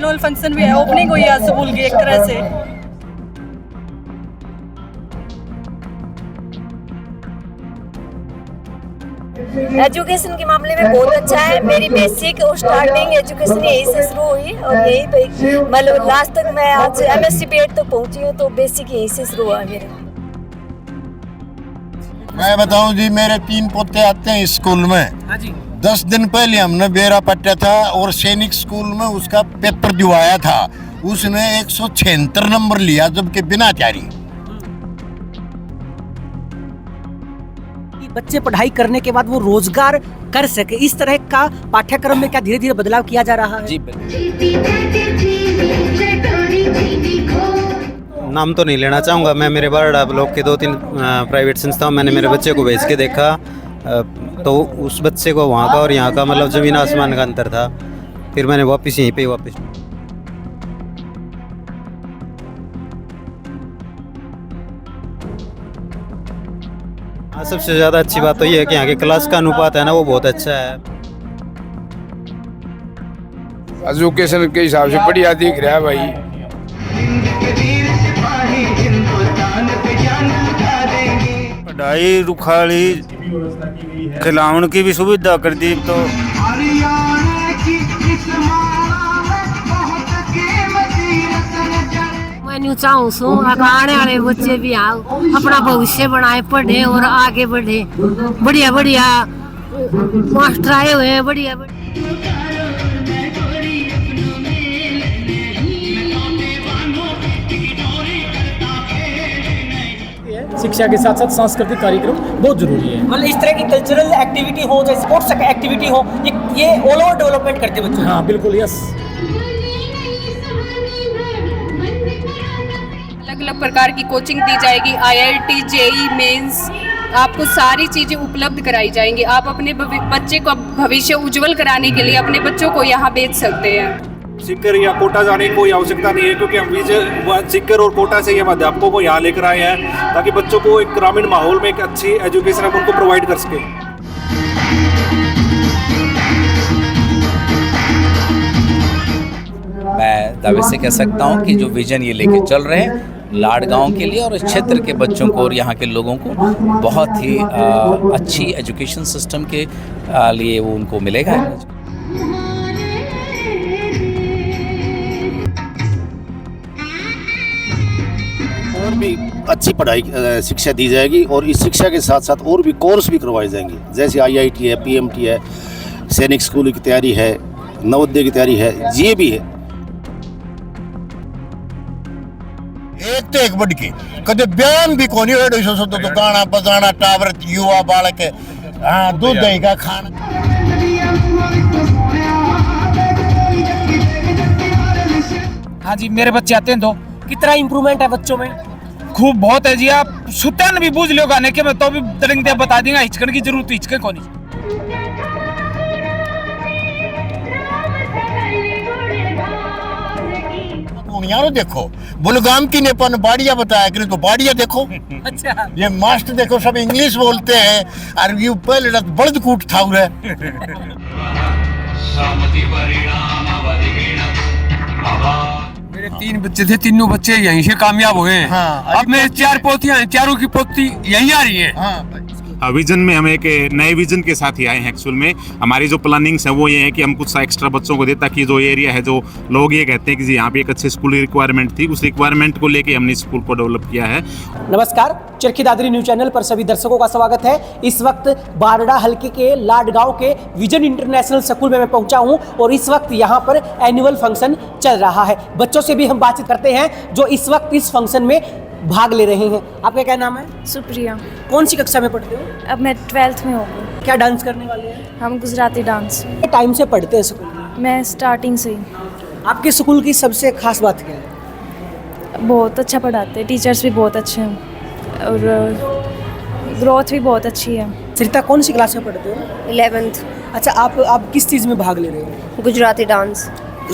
Annual function भी है, opening हुई है स्कूल की एक तरह से। एजुकेशन के मामले में बहुत अच्छा है। मेरी बेसिक और स्टार्टिंग एजुकेशन यहीं से शुरू हुई और यहीं पे मतलब लास्ट तक मैं आज MSc BEd तक पहुंची हूँ, तो बेसिक यहीं से शुरू हुआ मेरा। मैं बताऊं जी, मेरे 3 पोते आते हैं स्कूल में। हाँ जी। 10 दिन पहले हमने बेरा पट्टा था और सैनिक स्कूल में उसका पेपर दिवाया था, उसने 176 नंबर लिया, जबकि बिना तैयारी। बच्चे पढ़ाई करने के बाद वो रोजगार कर सके, इस तरह का पाठ्यक्रम में क्या धीरे धीरे बदलाव किया जा रहा है? जी नाम तो नहीं लेना चाहूँगा मैं, मेरे बारडा ब्लॉक के 2-3 प्राइवेट संस्थाओं मैंने मेरे बच्चे को भेज के देखा, तो उस बच्चे को वहाँ का और यहाँ का मतलब ज़मीन आसमान का अंतर था। फिर मैंने वापस यहीं पे वापस सबसे ज़्यादा अच्छी बात तो ये है कि यहाँ के क्लास का अनुपात है ना, वो बहुत अच्छा है। एजुकेशन के हिसाब से बढ़िया दिख रहा है भाई। पढ़ाई रुखाली खिलावन की भी सुविधा कर दी, तो मैं चाहूँ सो आने वाले बच्चे भी आओ अपना भविष्य बनाए, पढ़े और आगे बढ़े। बढ़िया बढ़िया मास्टर आए हुए हैं, बढ़िया बढ़िया। शिक्षा के साथ साथ सांस्कृतिक कार्यक्रम बहुत जरूरी है। मतलब इस तरह की कल्चरल एक्टिविटी हो, जैसे स्पोर्ट्स एक्टिविटी हो, ये ऑल ओवर डेवलपमेंट करते बच्चों। हाँ बिल्कुल, यस। अलग अलग प्रकार की कोचिंग दी जाएगी, IIT JEE मेंस, आपको सारी चीज़ें उपलब्ध कराई जाएंगी। आप अपने बच्चे को भविष्य उज्जवल कराने के लिए अपने बच्चों को यहाँ भेज सकते हैं। सीकर या कोटा जाने की कोई आवश्यकता नहीं है, क्योंकि हम सीकर और कोटा से हम अध्यापकों को यहाँ लेकर आए हैं ताकि बच्चों को एक ग्रामीण माहौल में एक अच्छी एजुकेशन हम उनको प्रोवाइड कर सकें। मैं दावे से कह सकता हूँ कि जो विजन ये लेके चल रहे हैं लाड़गांव के लिए और इस क्षेत्र के बच्चों को और यहाँ के लोगों को बहुत ही अच्छी एजुकेशन सिस्टम के लिए वो उनको मिलेगा। और भी अच्छी पढ़ाई शिक्षा दी जाएगी और इस शिक्षा के साथ साथ और भी कोर्स भी करवाए जाएंगे, जैसे IIT है, PMT है, सैनिक स्कूल की तैयारी है, नवोदय की तैयारी है, ये भी है। एक तो एक बढ़ के कदे बयान भी कोनी होड़ो सो तो गाना बजाना टावर युवा बालक दूध दही का खाना। हाँ जी, मेरे बच्चे आते हैं तो कितना इम्प्रूवमेंट है बच्चों में? खूब बहुत है जी। आप सुतन भी बूझ लो गाने के, मैं तो भी तरंग बता देंगे, हिचकन की जरूरत हिचके को नहीं। यारो देखो बुलगाम की नेपान बाड़िया बताया कि तो बाड़िया देखो। अच्छा, ये मास्टर देखो सब इंग्लिश बोलते हैं और ये पहले बड़द कूट था उरे। मेरे 3 बच्चे थे, तीनों बच्चे यहीं से कामयाब हुए हैं। हाँ, अब मेरे 4 पोतियां हैं, चारों की पोती यहीं आ रही है। हाँ, विजन में हम एक नए विजन के साथ ही आए हैं। एक्चुअल में हमारी जो प्लानिंग्स है वो ये है कि हम कुछ एक्स्ट्रा बच्चों को दे, ताकि जो एरिया है, जो लोग ये कहते हैं कि जी यहाँ पे एक अच्छे स्कूल की रिक्वायरमेंट थी, उस रिक्वायरमेंट को लेके हमने स्कूल को डेवलप किया है। नमस्कार, चरखी दादरी न्यूज चैनल पर सभी दर्शकों का स्वागत है। इस वक्त बारडा हलके के लाडगांव के विजन इंटरनेशनल स्कूल में मैं पहुंचा हूं और इस वक्त यहां पर एनुअल फंक्शन चल रहा है। बच्चों से भी हम बातचीत करते हैं जो इस वक्त इस फंक्शन में भाग ले रहे हैं। आपका क्या नाम है? सुप्रिया। कौन सी कक्षा में पढ़ते हो? अब मैं 12th में हो गई। क्या डांस करने वाले हैं? हम गुजराती डांस। टाइम से पढ़ते हैं स्कूल में? मैं स्टार्टिंग से ही। आपके स्कूल की सबसे खास बात क्या है? बहुत अच्छा पढ़ाते हैं, टीचर्स भी बहुत अच्छे हैं और ग्रोथ भी बहुत अच्छी है। सरिता, कौन सी क्लास में पढ़ते हो? 11th। अच्छा, आप किस चीज़ में भाग ले रहे हो? गुजराती डांस।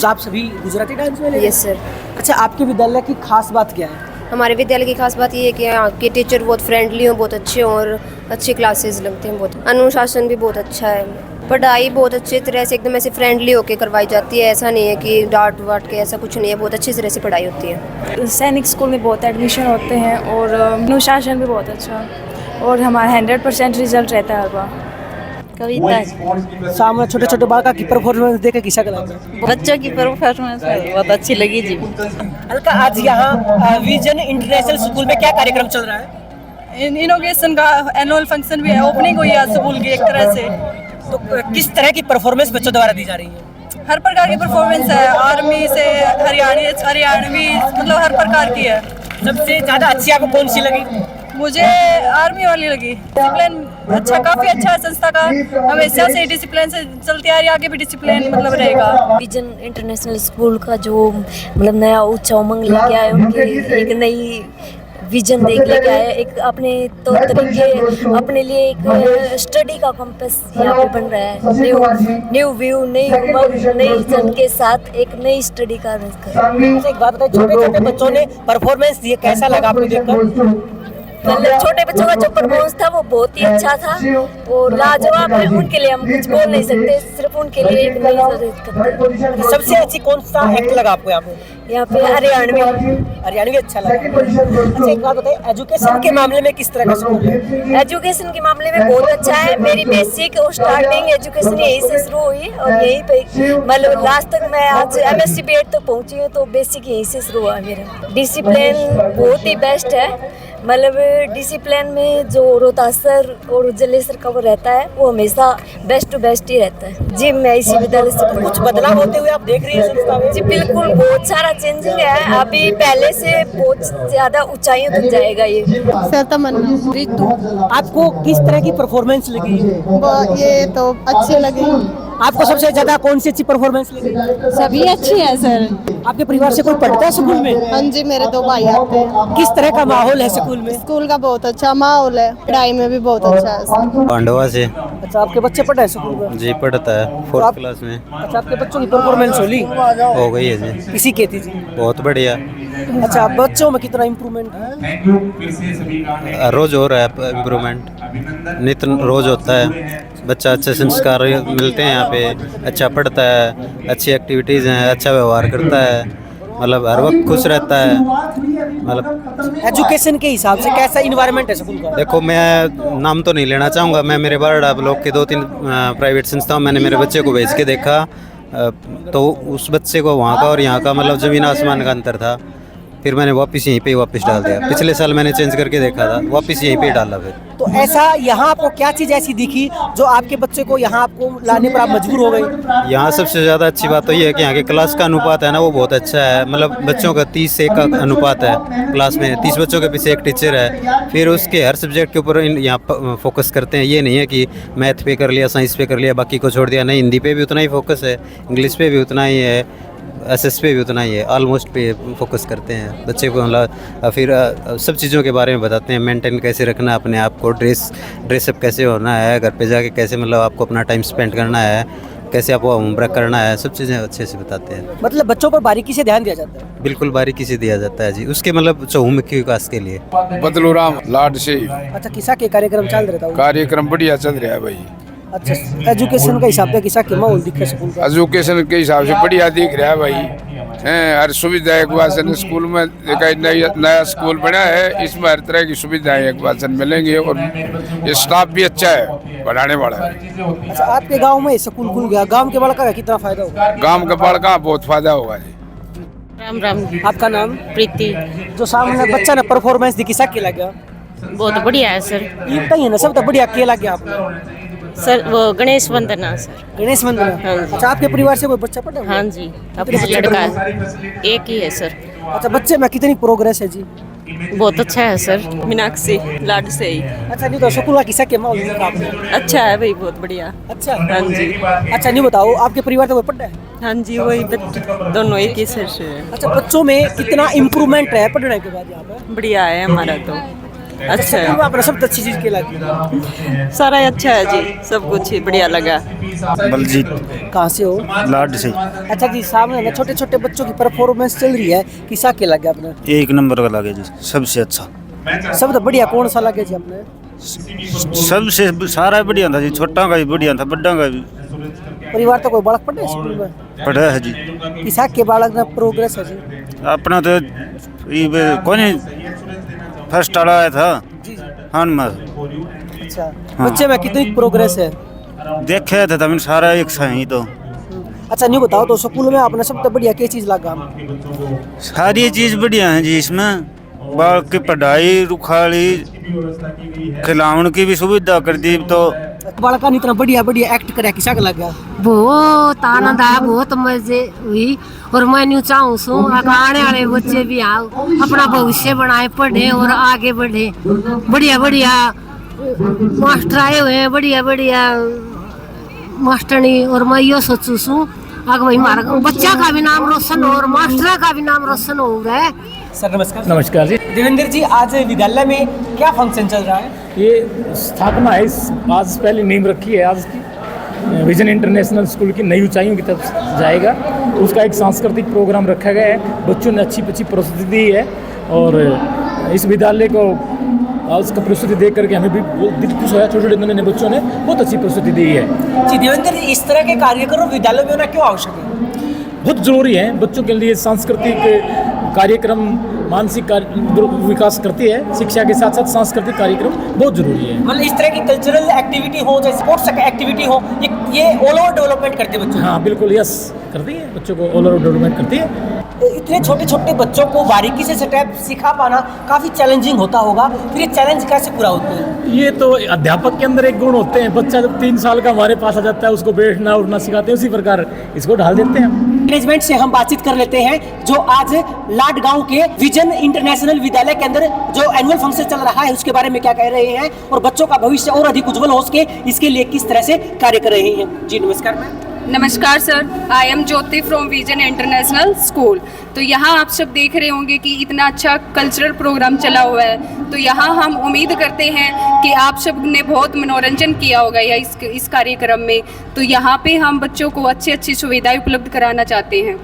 आप सभी गुजराती डांस में ले रहे हो? Yes sir. अच्छा, आपके विद्यालय की खास बात क्या है? हमारे विद्यालय की खास बात ये है कि यहाँ के टीचर बहुत फ्रेंडली हो, बहुत अच्छे और अच्छी क्लासेस लगते हैं, बहुत अनुशासन भी बहुत अच्छा है। पढ़ाई बहुत अच्छी तरह से एकदम ऐसे फ्रेंडली होके करवाई जाती है। ऐसा नहीं है कि डांट वाट के, ऐसा कुछ नहीं है। बहुत अच्छी तरह से पढ़ाई होती है। सैनिक स्कूल में बहुत एडमिशन होते हैं और अनुशासन भी बहुत अच्छा और हमारा 100% रिजल्ट रहता है हर बार। कविता सामने छोटे छोटे बालका की परफॉर्मेंस देखे किसा का लगा? बच्चों की परफॉर्मेंस बहुत अच्छी लगी जी। अलका, आज यहाँ विजन इंटरनेशनल स्कूल में क्या कार्यक्रम चल रहा है? इनोग्रेशन का एनुअल फंक्शन भी है, ओपनिंग हुई है स्कूल की एक तरह से। तो किस तरह की परफॉर्मेंस बच्चों द्वारा दी जा रही है? हर प्रकार की परफॉर्मेंस है, आर्मी से हरियाणवी मतलब हर प्रकार की है। सबसे ज्यादा अच्छी आपको कौन सी लगी? मुझे आर्मी वाली लगी। डिसिप्लिन अच्छा, काफी अच्छा है संस्था का। हमेशा से डिसिप्लिन से चलती आ रही है, आगे भी डिसिप्लिन मतलब रहेगा। विजन इंटरनेशनल स्कूल का जो मतलब नया ऊंचा उमंग लेके आए, उनकी एक नई विजन देख लेके आए, एक अपने तौर तरीके, अपने लिए एक स्टडी का कंपास यहाँ पे बन रहा है। न्यू व्यू, नई उमंग, नई जन के साथ एक नई स्टडी का। एक बात बताइए, छोटे छोटे बच्चों ने परफॉर्मेंस दिए, कैसा लगा आपको देखकर? मतलब छोटे बच्चों का जो परफॉर्मेंस था वो बहुत ही अच्छा था और लाजवाब है। उनके लिए हम कुछ बोल नहीं सकते, सिर्फ उनके लिए एक नई जरूरत। सबसे अच्छी कौन सा एक्ट लगा आपको यहाँ पे हरियाणवी अच्छा लगा। अच्छा, एक बात बताइए, एजुकेशन के मामले में किस तरह का स्कूल है? एजुकेशन के मामले में बहुत अच्छा है। मेरी बेसिक और स्टार्टिंग एजुकेशन यहीं से शुरू हुई और यहीं पे मतलब लास्ट तक मैं आज MSc BEd तक पहुंची हूँ। तो बेसिक यहीं से शुरू हुआ मेरा। डिसिप्लिन बहुत ही बेस्ट है। मतलब डिसिप्लिन में जो रोता सर और उज्जवल सर का वो रहता है, वो हमेशा बेस्ट टू बेस्ट ही रहता है जी। मैं इसी विद्यालय से कुछ बदलाव होते हुए आप देख रही हैं संस्था में? जी बिल्कुल, बहुत सारा चेंजिंग है। अभी पहले से बहुत ज्यादा ऊंचाइयों तक जाएगा ये। आपको किस तरह की परफॉर्मेंस लगी? ये तो अच्छी लगी। आपको सबसे ज्यादा कौन सी अच्छी परफॉर्मेंस लगी? सभी अच्छी है सर। आपके परिवार से कोई पढ़ता है स्कूल में? हाँ जी, मेरे 2 भाई आते हैं। किस तरह का माहौल है स्कूल में? स्कूल का बहुत अच्छा माहौल है, पढ़ाई में भी बहुत अच्छा है। पांडवा से। अच्छा, आपके बच्चे पढ़े हैं स्कूल में? जी पढ़ता है, 4th क्लास में। अच्छा, आपके बच्चों की परफॉर्मेंस हो गई है जी। किसी की थी जी? बहुत बढ़िया। अच्छा, बच्चों में कितना इम्प्रूवमेंट है? रोज हो रहा है इम्प्रूवमेंट, नित्य रोज होता है। बच्चा अच्छे संस्कार मिलते हैं यहाँ पे, अच्छा पढ़ता है, अच्छी एक्टिविटीज़ हैं, अच्छा व्यवहार करता है, मतलब हर वक्त खुश रहता है। मतलब एजुकेशन के हिसाब से कैसा इन्वायरमेंट है स्कूल का? देखो, मैं नाम तो नहीं लेना चाहूँगा, मैं मेरे बारडा ब्लॉक के 2-3 प्राइवेट संस्थाओं मैंने मेरे बच्चे को भेज के देखा, तो उस बच्चे को वहाँ का और यहाँ का मतलब ज़मीन आसमान का अंतर था। फिर मैंने वापस यहीं पे वापस डाल दिया। पिछले साल मैंने चेंज करके देखा था, वापस यहीं पे डाला। फिर तो ऐसा यहाँ आपको क्या चीज़ ऐसी दिखी जो आपके बच्चे को यहाँ आपको लाने पर आप मजबूर हो गए? यहाँ सबसे ज़्यादा अच्छी बात तो ये है कि यहाँ के क्लास का अनुपात है ना, वो बहुत अच्छा है। मतलब बच्चों का 30 से 1 का अनुपात है क्लास में। 30 बच्चों के पीछे एक टीचर है। फिर उसके हर सब्जेक्ट के ऊपर यहाँ फोकस करते हैं। ये नहीं है कि मैथ पे कर लिया, साइंस पे कर लिया, बाकी को छोड़ दिया। नहीं, हिंदी पे भी उतना ही फोकस है, इंग्लिश पे भी उतना ही है, SS पे भी उतना ही है, ऑलमोस्ट पे फोकस करते हैं बच्चे को। मतलब फिर सब चीज़ों के बारे में बताते हैं, मेंटेन कैसे रखना है अपने आप को, ड्रेसअप कैसे होना है, घर पे जाके कैसे मतलब आपको अपना टाइम स्पेंड करना है, कैसे आपको होमवर्क करना है, सब चीज़ें अच्छे से बताते हैं। मतलब बच्चों पर बारीकी से ध्यान दिया जाता है? बिल्कुल बारीकी से दिया जाता है जी, उसके मतलब चहुमुखी विकास के लिए। बदलू राम लाड से। अच्छा, किसा के कार्यक्रम चल रहा था? कार्यक्रम बढ़िया चल रहा है भाई। अच्छा, एजुकेशन का हिसाब से किसा के माहौल दिख रहा है स्कूल का? एजुकेशन के हिसाब से बढ़िया दिख रहा है भाई। हर सुविधा एक बार स्कूल में नया स्कूल बना है, इसमें हर तरह की सुविधाएं एक बार मिलेंगी और ये स्टाफ भी अच्छा है, पढ़ाने वाला है। अच्छा, आपके गांव में स्कूल खुल गया, गांव के बालका का कितना फायदा होगा? गांव के बालका बहुत फायदा होगा जी। राम राम। आपका नाम? प्रीति। जो सामने बच्चा ने परफॉर्मेंस दी, किसा के लगा? बहुत बढ़िया है सर। इतना ही है ना, सब तो बढ़िया के लग गया आपको? सर वो गणेश वंदना सर। गणेश वंदना? हाँ। अच्छा, आपके परिवार से कोई बच्चा पढ़ा? हाँ जी, अपना लड़का है, एक ही है सर। अच्छा, बच्चे में कितनी प्रोग्रेस है जी? बहुत अच्छा है सर। मीनाक्षी लाड से ही। अच्छा, नहीं तो स्कूल का किसा के माहौल देखा आपने? अच्छा है भाई, बहुत बढ़िया। अच्छा, हाँ जी। अच्छा, नहीं बताओ, आपके परिवार से कोई पढ़ा है? हाँ जी, वही दोनों एक ही सर से। अच्छा, बच्चों में कितना इम्प्रूवमेंट है पढ़ने के बाद यहाँ पे? बढ़िया है हमारा तो। अच्छा है, आपने सब अच्छी चीज के लगी? सारा अच्छा है जी, सब कुछ ही बढ़िया लगा। बलजीत। कहाँ से हो? लाड से। अच्छा जी, सामने ना छोटे छोटे बच्चों की परफॉर्मेंस चल रही है, किसा के लगे आपने? 1 नंबर का लगे जी, सबसे अच्छा। सब तो बढ़िया, कौन सा लगे जी आपने? सबसे सारा बढ़िया था जी, छोटा का भी बढ़िया था, बड़ा का भी। परिवार तो कोई बालक पढ़े स्कूल में पढ़ा है जी। किसा के बालक ना प्रोग्रेस है जी? अपना तो ये कौन फर्स्ट आया था हनुमान। अच्छा, हाँ। बच्चे में कितनी प्रोग्रेस है? देखे थे तब सारा एक सही तो। अच्छा नहीं बताओ तो स्कूल में आपने सबसे बढ़िया क्या चीज लगा? सारी चीज बढ़िया है जी इसमें। बाल की पढ़ाई रुखाली खिलावन की भी सुविधा कर दी तो बालका ने इतना बढ़िया बढ़िया एक्ट करे किसा का लगा? बहुत आनंद आया, बहुत मजे हुई। और मैं न्यू चाहूँ सू आने वाले बच्चे भी आओ अपना भविष्य बनाए, पढ़े और आगे बढ़े। बढ़िया बढ़िया मास्टर आए हुए हैं, बढ़िया बढ़िया मास्टरनी। और मैं यो सोचू सू आगे भाई हमारा बच्चा का भी नाम रोशन हो और मास्टर का भी नाम रोशन हो रहा है। सर नमस्कार। नमस्कार जी। देवेंद्र जी, आज विद्यालय में क्या फंक्शन चल रहा है? ये स्थापना है, आज पहली नींव रखी है आज की। विजन इंटरनेशनल स्कूल की नई ऊंचाइयों की तरफ जाएगा, उसका एक सांस्कृतिक प्रोग्राम रखा गया है। बच्चों ने अच्छी प्रस्तुति दी है और इस विद्यालय को उसका प्रस्तुति देख करके हमें भी दिल खुश होया। छोटे छोटे नन्हे बच्चों ने बहुत अच्छी प्रस्तुति दी है। जी देवेंद्र जी, इस तरह के कार्यक्रम विद्यालय में होना क्यों आवश्यक है? बहुत जरूरी है। बच्चों के लिए सांस्कृतिक कार्यक्रम मानसिक विकास करती है, शिक्षा के साथ साथ सांस्कृतिक कार्यक्रम बहुत जरूरी है। मतलब इस तरह की कल्चरल एक्टिविटी हो, चाहे स्पोर्ट्स एक्टिविटी हो, ये ऑल ओवर डेवलपमेंट करते हैं बच्चों। हाँ बिल्कुल, यस करती है, बच्चों को ऑल ओवर डेवलपमेंट करती है। इतने छोटे छोटे बच्चों को बारीकी से स्टेप सिखा पाना काफ़ी चैलेंजिंग होता होगा, फिर ये चैलेंज कैसे पूरा होता है? ये तो अध्यापक के अंदर एक गुण होते हैं। बच्चा जब 3 साल का हमारे पास आ जाता है, उसको बैठना उठना सिखाते हैं, उसी प्रकार इसको ढाल देते हैं। मैनेजमेंट से हम बातचीत कर लेते हैं, जो आज लाडगांव के विजन इंटरनेशनल विद्यालय के अंदर जो एनुअल फंक्शन चल रहा है उसके बारे में क्या कह रहे हैं और बच्चों का भविष्य और अधिक उज्जवल हो सके इसके लिए किस तरह से कार्य कर रहे हैं। जी नमस्कार मैम। नमस्कार sir, I am Jyoti from vision international school. तो यहाँ आप सब देख रहे होंगे कि इतना अच्छा कल्चरल प्रोग्राम चला हुआ है। तो यहाँ हम उम्मीद करते हैं कि आप सब ने बहुत मनोरंजन किया होगा या इस कार्यक्रम में। तो यहाँ पे हम बच्चों को अच्छी सुविधाएं उपलब्ध कराना चाहते हैं।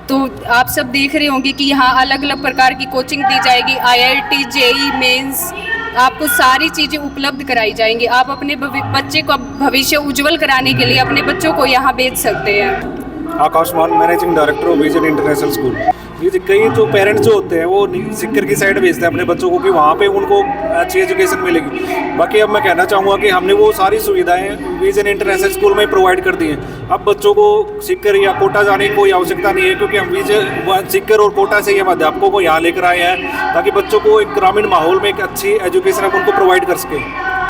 तो आप सब देख रहे होंगे कि यहाँ अलग अलग प्रकार की कोचिंग दी जाएगी। IIT, JEE मेंस, आपको सारी चीज़ें उपलब्ध कराई जाएंगी। आप अपने बच्चे को भविष्य उज्जवल कराने के लिए अपने बच्चों को यहाँ भेज सकते हैं। आकाश मान, managing director of vision international school. ये कई जो पेरेंट्स जो होते हैं वो सिक्कर की साइड भेजते हैं अपने बच्चों को कि वहाँ पे उनको अच्छी एजुकेशन मिलेगी। बाकी अब मैं कहना चाहूँगा कि हमने वो सारी सुविधाएं विजन इंटरनेशनल स्कूल में प्रोवाइड कर दी हैं। अब बच्चों को सिक्कर या कोटा जाने की कोई आवश्यकता नहीं है, क्योंकि हम विजन सिक्कर और कोटा से हम अध्यापकों को यहाँ लेकर आए हैं ताकि बच्चों को एक ग्रामीण माहौल में एक अच्छी एजुकेशन हम उनको प्रोवाइड कर सकें।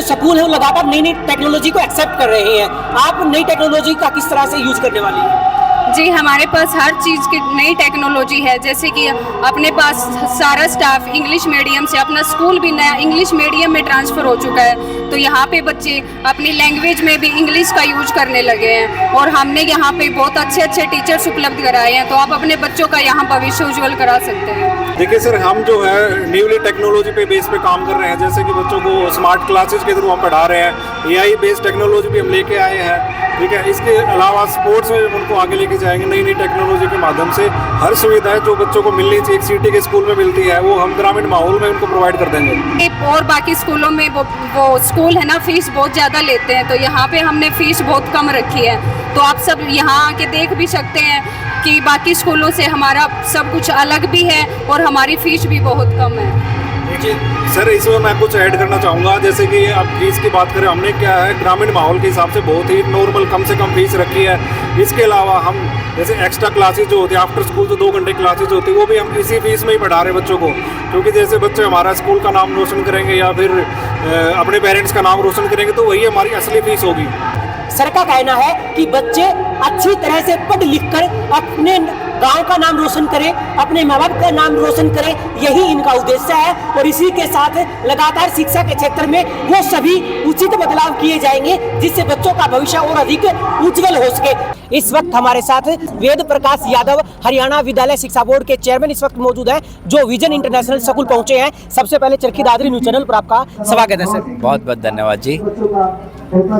स्कूल है लगातार नई टेक्नोलॉजी को एक्सेप्ट कर रहे हैं, आप नई टेक्नोलॉजी का किस तरह से यूज करने वाली है? जी, हमारे पास हर चीज़ की नई टेक्नोलॉजी है। जैसे कि अपने पास सारा स्टाफ इंग्लिश मीडियम से, अपना स्कूल भी नया इंग्लिश मीडियम में ट्रांसफ़र हो चुका है। तो यहाँ पे बच्चे अपनी लैंग्वेज में भी इंग्लिश का यूज करने लगे हैं और हमने यहाँ पे बहुत अच्छे टीचर्स उपलब्ध कराए हैं। तो आप अपने बच्चों का यहाँ भविष्य उज्जवल करा सकते हैं। देखिए सर, हम जो है न्यूली टेक्नोलॉजी पे बेस पे काम कर रहे हैं। जैसे कि बच्चों को स्मार्ट क्लासेस के थ्रू हम पढ़ा रहे हैं, AI बेस्ड टेक्नोलॉजी भी हम लेके आए हैं। ठीक है, इसके अलावा स्पोर्ट्स में उनको आगे लेके जाएंगे नई टेक्नोलॉजी के माध्यम से। हर सुविधाएं जो बच्चों को मिलनी चाहिए एक सिटी के स्कूल में मिलती है, वो हम ग्रामीण माहौल में उनको प्रोवाइड कर देंगे। और बाकी स्कूलों में वो स्कूल है ना, फीस बहुत ज़्यादा लेते हैं। तो यहाँ पे हमने फीस बहुत कम रखी है। तो आप सब यहाँ आके देख भी सकते हैं कि बाकी स्कूलों से हमारा सब कुछ अलग भी है और हमारी फीस भी बहुत कम है। सर, इसमें मैं कुछ ऐड करना चाहूँगा। जैसे कि अब फीस की बात करें, हमने क्या है ग्रामीण माहौल के हिसाब से बहुत ही नॉर्मल कम से कम फीस रखी है। इसके अलावा हम जैसे एक्स्ट्रा क्लासेस जो होती है, आफ्टर स्कूल जो 2 घंटे क्लासेस होती है, वो भी हम इसी फीस में ही पढ़ा रहे हैं बच्चों को। क्योंकि जैसे बच्चे हमारा स्कूल का नाम रोशन करेंगे या फिर अपने पेरेंट्स का नाम रोशन करेंगे, तो वही हमारी असली फीस होगी। सर का कहना है कि बच्चे अच्छी तरह से पढ़ लिख कर अपने गांव का नाम रोशन करें, अपने माँ बाप का नाम रोशन करें, यही इनका उद्देश्य है। और इसी के साथ लगातार शिक्षा के क्षेत्र में वो सभी उचित बदलाव किए जाएंगे जिससे बच्चों का भविष्य और अधिक उज्जवल हो सके। इस वक्त हमारे साथ वेद प्रकाश यादव, हरियाणा विद्यालय शिक्षा बोर्ड के चेयरमैन इस वक्त मौजूद हैं, जो विजन इंटरनेशनल स्कूल पहुंचे हैं। सबसे पहले चरखी दादरी न्यूज़ चैनल पर आपका स्वागत है सर। बहुत बहुत धन्यवाद जी।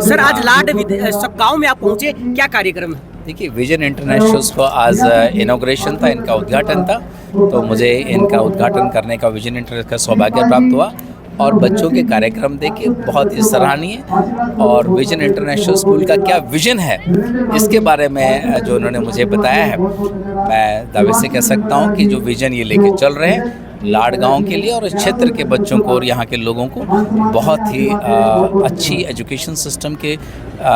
सर, आज लाड गाँव में आप पहुंचे, क्या कार्यक्रम है? देखिए, विजन इंटरनेशनल को आज इनॉग्रेशन था, इनका उद्घाटन था। तो मुझे इनका उद्घाटन करने का विजन इंटरनेशनल का सौभाग्य प्राप्त हुआ। और बच्चों के कार्यक्रम देखे बहुत ही सराहनीय। और विजन इंटरनेशनल स्कूल का क्या विजन है इसके बारे में जो उन्होंने मुझे बताया है, मैं दावे से कह सकता हूँ कि जो विजन ये लेके चल रहे हैं लाडगांव के लिए और इस क्षेत्र के बच्चों को और यहाँ के लोगों को बहुत ही अच्छी एजुकेशन सिस्टम के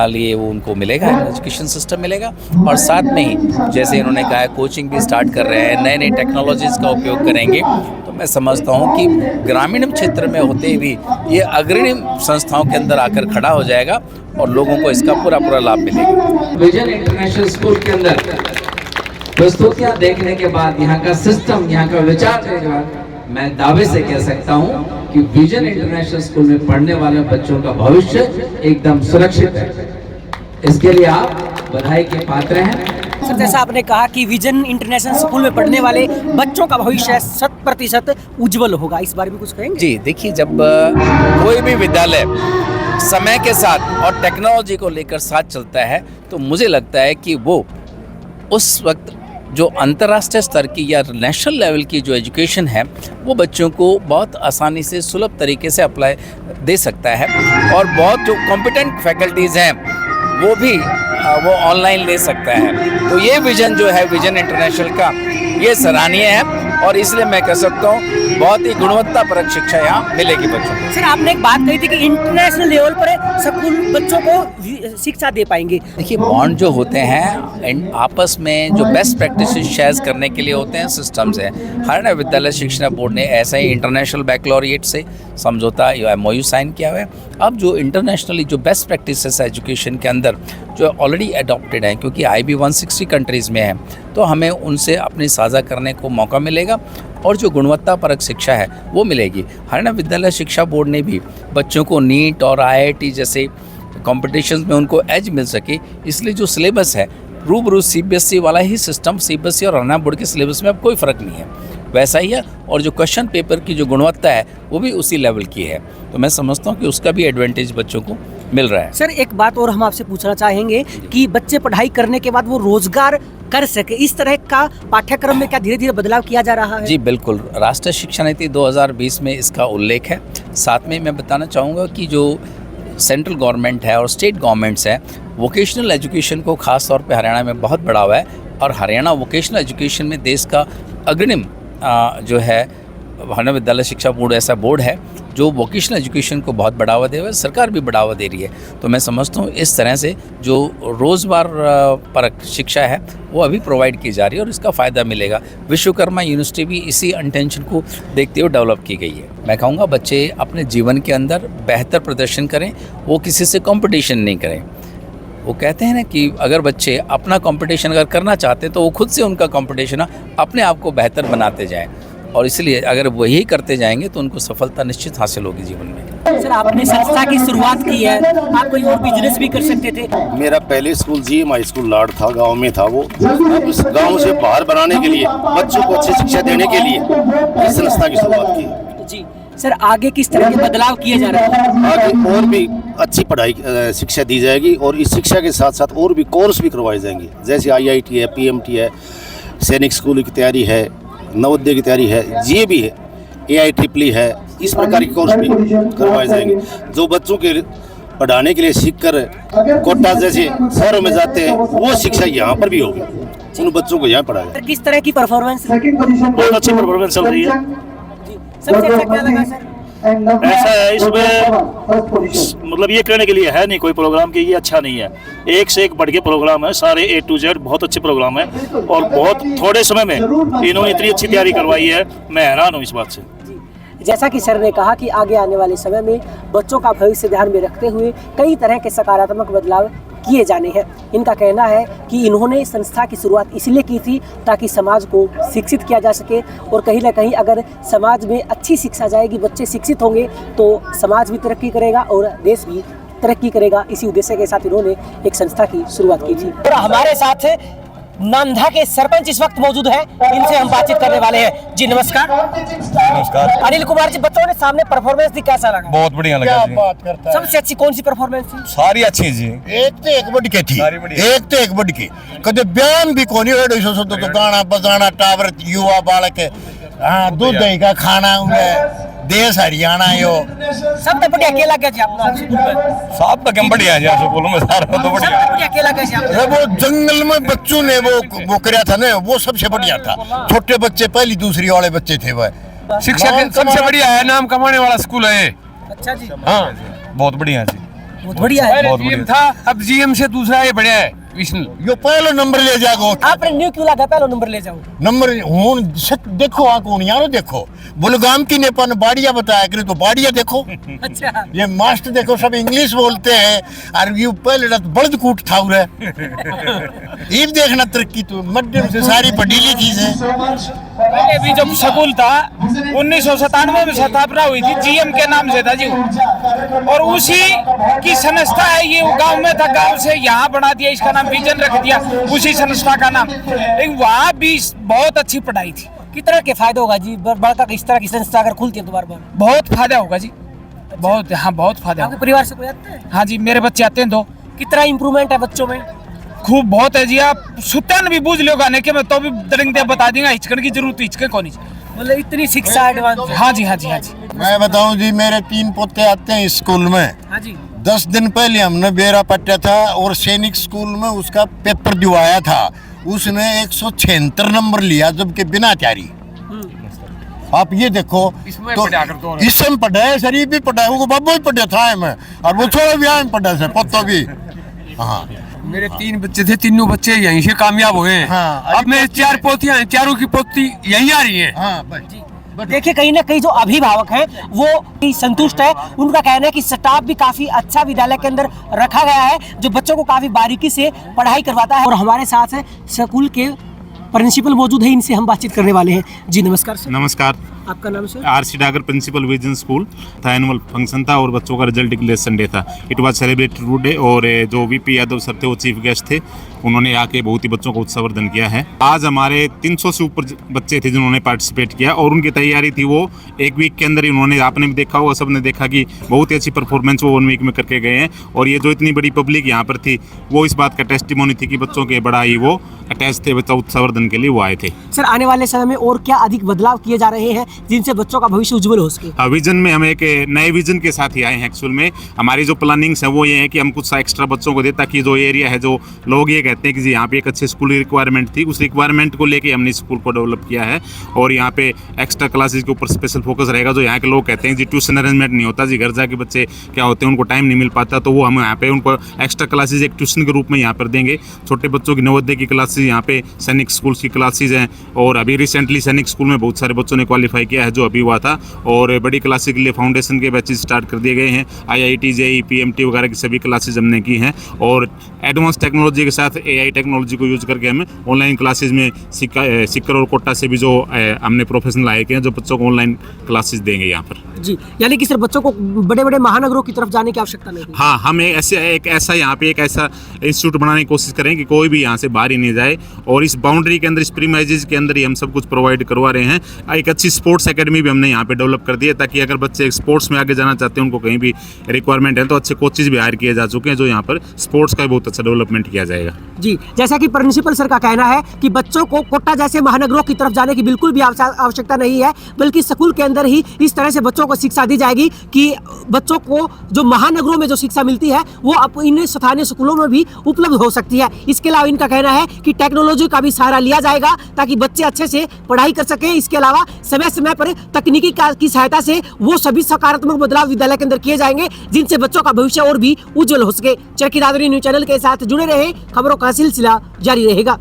लिए वो उनको मिलेगा, एजुकेशन सिस्टम मिलेगा। और साथ में ही जैसे इन्होंने कहा है कोचिंग भी स्टार्ट कर रहे हैं, नए नए टेक्नोलॉजीज़ का उपयोग करेंगे, तो मैं समझता हूँ कि ग्रामीण क्षेत्र में होते भी ये अग्रणी संस्थाओं के अंदर आकर खड़ा हो जाएगा और लोगों को इसका पूरा लाभ मिलेगा। विजन इंटरनेशनल स्कूल के अंदर प्रस्तुतियां देखने के बाद, यहाँ का सिस्टम, यहाँ का विचार देखने के बाद मैं दावे से कह सकता हूँ कि विजन इंटरनेशनल स्कूल में पढ़ने वाले बच्चों का भविष्य एकदम सुरक्षित है। इसके लिए आप बधाई के पात्र हैं। सर, जैसा आपने कहा कि विजन इंटरनेशनल स्कूल में पढ़ने वाले बच्चों का भविष्य 100% उज्जवल होगा, इस बारे में कुछ कहेंगे? जी देखिए, जब कोई भी विद्यालय समय के साथ और टेक्नोलॉजी को लेकर साथ चलता है तो मुझे लगता है कि वो उस वक्त जो अंतर्राष्ट्रीय स्तर की या नेशनल लेवल की जो एजुकेशन है वो बच्चों को बहुत आसानी से सुलभ तरीके से अप्लाई दे सकता है। और बहुत जो कॉम्पिटेंट फैकल्टीज़ हैं वो भी वो ऑनलाइन ले सकता है। तो ये विज़न जो है विजन इंटरनेशनल का, ये सराहनीय है और इसलिए मैं कह सकता हूँ बहुत ही गुणवत्तापरक शिक्षा यहाँ मिलेगी बच्चों को। सर, आपने एक बात कही थी कि इंटरनेशनल लेवल पर स्कूल बच्चों को शिक्षा दे पाएंगे। देखिए, बॉन्ड जो होते हैं आपस में जो बेस्ट प्रैक्टिसेस शेयर करने के लिए होते हैं, सिस्टम्स हैं। हरियाणा विद्यालय शिक्षा बोर्ड ने ऐसा ही इंटरनेशनल बैकलॉरिएट से समझौता MOU साइन किया हुआ है। अब जो इंटरनेशनली जो बेस्ट प्रैक्टिसेस एजुकेशन के अंदर जो ऑलरेडी अडॉप्टेड हैं, क्योंकि IB 160 कंट्रीज़ में है, तो हमें उनसे अपनी साझा करने को मौका मिलेगा और जो गुणवत्तापरक शिक्षा है वो मिलेगी। हरियाणा विद्यालय शिक्षा बोर्ड ने भी बच्चों को नीट और IIT जैसे कॉम्पिटिशन्स में उनको एज मिल सके, इसलिए जो सिलेबस है रूबरू CBSE वाला ही सिस्टम, CBSE और हरियाणा बोर्ड के सिलेबस में अब कोई फ़र्क नहीं है, वैसा ही है। और जो क्वेश्चन पेपर की जो गुणवत्ता है वो भी उसी लेवल की है। तो मैं समझता हूँ कि उसका भी एडवांटेज बच्चों को मिल रहा है। सर, एक बात और हम आपसे पूछना चाहेंगे कि बच्चे पढ़ाई करने के बाद वो रोजगार कर सके, इस तरह का पाठ्यक्रम में क्या धीरे धीरे बदलाव किया जा रहा है? जी बिल्कुल, राष्ट्रीय शिक्षा नीति 2020 में इसका उल्लेख है। साथ में मैं बताना चाहूँगा कि जो सेंट्रल गवर्नमेंट है और स्टेट गवर्नमेंट्स हैं, वोकेशनल एजुकेशन को ख़ास तौर पे हरियाणा में बहुत बढ़ावा है और हरियाणा वोकेशनल एजुकेशन में देश का अग्रणी जो है हरियाणा विद्यालय शिक्षा बोर्ड ऐसा बोर्ड है जो वोकेशनल एजुकेशन को बहुत बढ़ावा दे रहा है, सरकार भी बढ़ावा दे रही है। तो मैं समझता हूँ इस तरह से जो रोज़गार परक शिक्षा है वो अभी प्रोवाइड की जा रही है और इसका फ़ायदा मिलेगा। विश्वकर्मा यूनिवर्सिटी भी इसी इंटेंशन को देखते हुए डेवलप की गई है। मैं कहूँगा बच्चे अपने जीवन के अंदर बेहतर प्रदर्शन करें, वो किसी से कंपटीशन नहीं करें। वो कहते हैं ना कि अगर बच्चे अपना कंपटीशन अगर करना चाहते हैं तो वो खुद से उनका कंपटीशन अपने आप को बेहतर बनाते जाएं, और इसलिए अगर वही करते जाएंगे तो उनको सफलता निश्चित हासिल होगी जीवन में। सर, आपने संस्था की शुरुआत की है, आप कोई और बिजनेस भी कर सकते थे। मेरा पहले स्कूल GM हाई स्कूल लाड था, गांव में था वो। अब इस गांव से बाहर बनाने के लिए, बच्चों को अच्छी शिक्षा देने के लिए इस संस्था की शुरुआत की। जी सर, आगे किस तरह के बदलाव किए जा रहे हैं? आगे और भी अच्छी पढ़ाई शिक्षा दी जाएगी और इस शिक्षा के साथ साथ और भी कोर्स भी करवाए जाएंगे, जैसे IIT है, PMT है, सैनिक स्कूल की तैयारी है, नवोदय की तैयारी है, ये भी है, AIEEE है। इस प्रकार के कोर्स भी करवाए जाएंगे जो बच्चों के पढ़ाने के लिए सीखकर कोटा जैसे शहरों में जाते हैं, वो शिक्षा यहाँ पर भी होगी, उन बच्चों को यहाँ पढ़ाया जाए। किस तरह की परफॉर्मेंस? बहुत अच्छी परफॉर्मेंस चल रही है। सबसे अच्छा क्या लगा सर? ऐसा है इसमें, मतलब ये कहने के लिए है नहीं कोई प्रोग्राम कि ये अच्छा नहीं है, एक से एक बढ़ के प्रोग्राम है, सारे A to Z बहुत अच्छे प्रोग्राम है और बहुत थोड़े समय में इन्होंने इतनी अच्छी तैयारी करवाई है, मैं हैरान हूँ इस बात से। जैसा कि सर ने कहा कि आगे आने वाले समय में बच्चों का भविष्य ध्यान में रखते हुए कई तरह के सकारात्मक बदलाव किए जाने हैं। इनका कहना है कि इन्होंने संस्था की शुरुआत इसलिए की थी ताकि समाज को शिक्षित किया जा सके, और कहीं ना कहीं अगर समाज में अच्छी शिक्षा जाएगी, बच्चे शिक्षित होंगे तो समाज भी तरक्की करेगा और देश भी तरक्की करेगा। इसी उद्देश्य के साथ इन्होंने एक संस्था की शुरुआत की थी। और हमारे साथ नांधा के सरपंच इस वक्त मौजूद हैं, इनसे हम बातचीत करने वाले हैं। जी नमस्कार। नमस्कार। अनिल कुमार जी, बच्चों ने सामने परफॉर्मेंस दी, कैसा लगा? बहुत बढ़िया लगा जी। सबसे अच्छी कौन सी परफॉर्मेंस थी? सारी अच्छी जी, एक तो एक बढ़ के थी, एक तो एक बढ़ के कदे बयान भी कोनी होड़ो सो तो गाना बजाना टावर युवा बालक दूध दही का खाना उन्हें देश हरियाणा यो सब तो बढ़िया अकेला क्या जी आप स्कूल में? सब तो बढ़िया है स्कूल में सारा तो बढ़िया सब बढ़िया अकेला कैसे आप? अरे वो जंगल में बच्चों ने वो कराया था ना, वो सबसे बढ़िया था। छोटे बच्चे पहली दूसरी वाले बच्चे थे वह। शिक्षा सबसे बढ़िया है, नाम कमाने वाला स्कूल है। अच्छा जी, हाँ बहुत बढ़िया जी, बहुत बढ़िया है। बहुत GM बढ़िया। था, अब GM से दूसरा ये बढ़िया है विष्णु। यो पहला नंबर ले जागो। आपने न्यू क्यों लगा पहला नंबर ले जाओ? नंबर हूं देखो आ कौन यारो देखो बुलगाम की नेपा ने बाड़िया बताया करे तो बाड़िया देखो। अच्छा, ये मास्टर देखो सब इंग्लिश बोलते हैं और ये पहले बड़द कूट था उरे। ये देखना तरक्की तो मध्यम से सारी पढ़ी लिखी है। पहले भी जब स्कूल था 1997 में स्थापना हुई थी, GM के नाम से था जी, और उसी की संस्था है ये। गांव में था, गांव से यहाँ बना दिया, इसका नाम विजन रख दिया, उसी संस्था का नाम। लेकिन वहाँ भी बहुत अच्छी पढ़ाई थी। कितना के फायदा होगा जी बड़का इस तरह की संस्था अगर खुलती है तो बार? बहुत फायदा होगा जी, बहुत, हाँ बहुत फायदा आपके होगा। परिवार से कोई आता है? हाँ जी, मेरे बच्चे आते हैं 2। कितना इम्प्रूवमेंट है बच्चों में? खूब बहुत है जी। आप सुतन भी बूझ लो गाने के, मैं तो भी दरंग दे बता दूंगा, हिचकन की जरूरत हिचके कौन ही। मतलब इतनी शिक्षा एडवांस? हाँ जी, हाँ जी, हाँ जी। मैं बताऊं जी, मेरे 3 पोते आते हैं स्कूल में। हाँ जी, 10 दिन पहले हमने बेरा पट्टा था और सैनिक स्कूल में उसका पेपर दिवाया था। उसने 176 नंबर लिया, जबकि बिना तैयारी। आप ये देखो इसमें तो पढ़ा कर तो इसमें पढ़ा है, शरीफ भी पढ़ा है, वो बाबू भी पढ़ा था मैं, और वो छोड़ा भी आए पढ़ा से पत्तो भी। हाँ, मेरे 3 बच्चे थे, तीनों बच्चे यहीं से कामयाब हुए हैं। हाँ, अब मेरे 4 पोतियां हैं, चारों की पोती यहीं आ रही है। हाँ, देखिए कहीं ना कहीं जो अभिभावक हैं वो संतुष्ट है। उनका कहना है कि स्टाफ भी काफी अच्छा विद्यालय के अंदर रखा गया है, जो बच्चों को काफी बारीकी से पढ़ाई करवाता है। और हमारे साथ है स्कूल के प्रिंसिपल मौजूद है, इनसे हम बातचीत करने वाले हैं। जी नमस्कार सर। नमस्कार, आपका नाम sir? RC Dagar principal vision school था। एनुअल फंक्शन था और बच्चों का रिजल्ट डिक्लेयर संडे था। इट वाज सेलिब्रेटेड टुडे और जो VP यादव सर थे वो चीफ गेस्ट थे। उन्होंने आके बहुत ही बच्चों को उत्साहवर्धन किया है। आज हमारे 300 से ऊपर बच्चे थे जिन्होंने पार्टिसिपेट किया और उनकी तैयारी थी वो 1 वीक के अंदर ही उन्होंने, आपने भी देखा होगा, सबने देखा कि बहुत ही अच्छी परफॉर्मेंस वो 1 वीक में करके गए हैं। और ये जो इतनी बड़ी पब्लिक यहाँ पर थी वो इस बात का टेस्टिमोनी थी कि बच्चों के बड़ा ही वो अटैच थे, बच्चा उत्साहवर्धन के लिए वो आए थे। सर आने वाले समय में और क्या अधिक बदलाव किए जा रहे हैं जिनसे बच्चों का भविष्य उज्जवल हो सके? विजन में हम एक नए विजन के साथ ही आए हैं। एक्चुअल में हमारी जो प्लानिंग्स है वो ये है कि हम कुछ एक्स्ट्रा बच्चों को दे, ताकि जो एरिया है, जो लोग ये कहते हैं कि जी यहाँ पे एक अच्छे स्कूल की रिक्वायरमेंट थी, उस रिक्वायरमेंट को लेके हमने स्कूल को डेवलप किया है। और यहाँ पे एक्स्ट्रा क्लासेस के ऊपर स्पेशल फोकस रहेगा। जो यहाँ के लोग कहते हैं जी ट्यूशन अरेंजमेंट नहीं होता जी, घर जाके बच्चे क्या होते हैं उनको टाइम नहीं मिल पाता, तो वो हम यहाँ पे उनको एक्स्ट्रा क्लासेज एक ट्यूशन के रूप में यहाँ पर देंगे। छोटे बच्चों की नवोदय की क्लासेज यहाँ पे सैनिक स्कूल की क्लासेज हैं। और अभी रिसेंटली सैनिक स्कूल में बहुत सारे बच्चों ने क्वालिफाई किया है जो अभी हुआ था। और बड़ी क्लासेज के लिए फाउंडेशन के बैचेज स्टार्ट कर दिए गए हैं। IIT JEE PMT वगैरह की सभी क्लासेज हमने की हैं। और एडवांस टेक्नोलॉजी के साथ AI टेक्नोलॉजी को यूज करके हमें ऑनलाइन क्लासेज में सिक्कर और कोटा से भी जो हमने प्रोफेशनल आए के हैं जो बच्चों को ऑनलाइन क्लासेज देंगे यहाँ पर। जी, यानी कि सर बच्चों को बड़े बड़े महानगरों की तरफ जाने की आवश्यकता नहीं है। हाँ, हम एक ऐसा यहाँ पे एक ऐसा इंस्टीट्यूट बनाने की कोशिश करें कि कोई भी यहाँ से बाहर ही नहीं जाए। और इस बाउंड्री के अंदर, इस प्रीमाइजेज के अंदर ही हम सब कुछ प्रोवाइड करवा रहे हैं। एक अच्छी स्पोर्ट्स एकेडमी भी हमने यहाँ पे डेवलप कर दी है, ताकि अगर बच्चे स्पोर्ट्स में आगे जाना चाहते हैं, उनको कहीं भी रिक्वायरमेंट है, तो अच्छे कोचेज भी हायर किए जा चुके हैं, जो यहाँ पर स्पोर्ट्स का बहुत अच्छा डेवलपमेंट किया जाएगा। जी, जैसा कि प्रिंसिपल सर का कहना है कि बच्चों को कोटा जैसे महानगरों की तरफ जाने की बिल्कुल भी आवश्यकता नहीं है, बल्कि स्कूल के अंदर ही इस तरह से बच्चों को शिक्षा दी जाएगी कि बच्चों को जो महानगरों में जो शिक्षा मिलती है वो अब इन स्थानीय स्कूलों में भी उपलब्ध हो सकती है। इसके अलावा इनका कहना है कि टेक्नोलॉजी का भी सहारा लिया जाएगा ताकि बच्चे अच्छे से पढ़ाई कर सकें। इसके अलावा समय समय पर तकनीकी की सहायता से वो सभी सकारात्मक बदलाव विद्यालय के अंदर किए जाएंगे जिनसे बच्चों का भविष्य और भी उज्जवल हो सके। चरखी दादरी न्यूज़ चैनल के साथ जुड़े रहे, खबरों का सिलसिला जारी रहेगा।